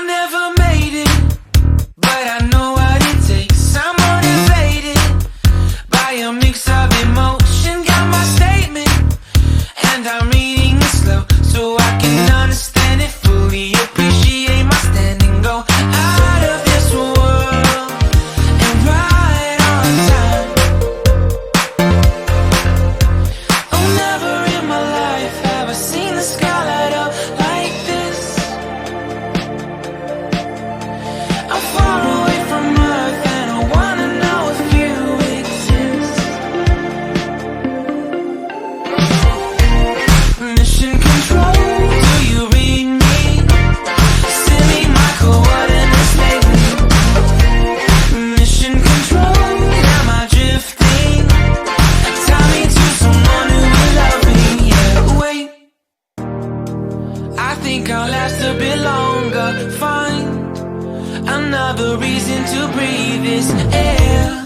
never made it, but I know what it takes. I'm motivated by a mix of emotion. Got my statement, and I'm reading it slow so I can understand it fully. Appreciate my standing, go out of this world and right on time. Oh, never in my life have I seen the sky light up like this. I'm far away from Earth and I wanna know if you exist. Mission control, do you read me? Send me my coordinates lately. Mission control, am I drifting? Tie me to someone who will love me. Yeah, wait, I think I'll last a bit longer. Find another reason to breathe this air,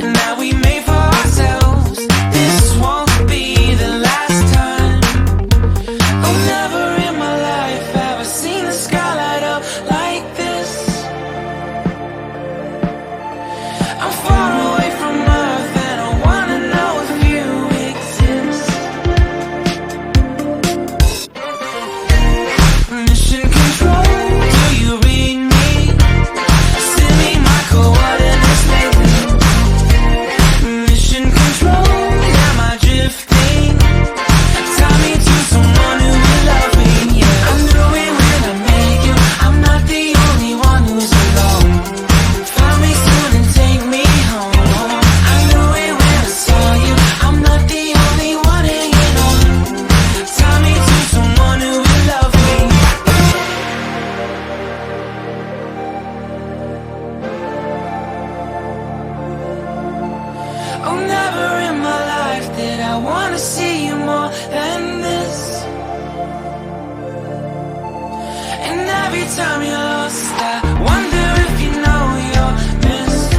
and that we made for ourselves. This won't be the last time. Oh, never in my life have I seen the sky light up like this. I'm far away from Earth and I wanna know if you exist. Mission control, do you read me? Send me my coordinates lately. Mission control, am I drifting? Tie me to someone who will love me. Yeah, I knew it when I met you. I'm not the only one who's alone. Find me soon and take me home. I knew it when I saw you. I'm not the only one hanging on. Tie me to someone who will love me. Oh, never in my life did I wanna see you more than this. And every time you're lost, I wonder if you know you're missed.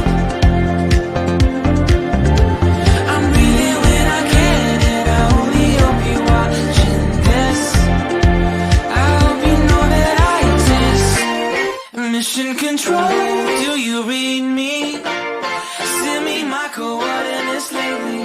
I'm breathing when I can, and I only hope you're watching this. I hope you know that I exist. Mission control, do you read me? Send me my coordinates lately.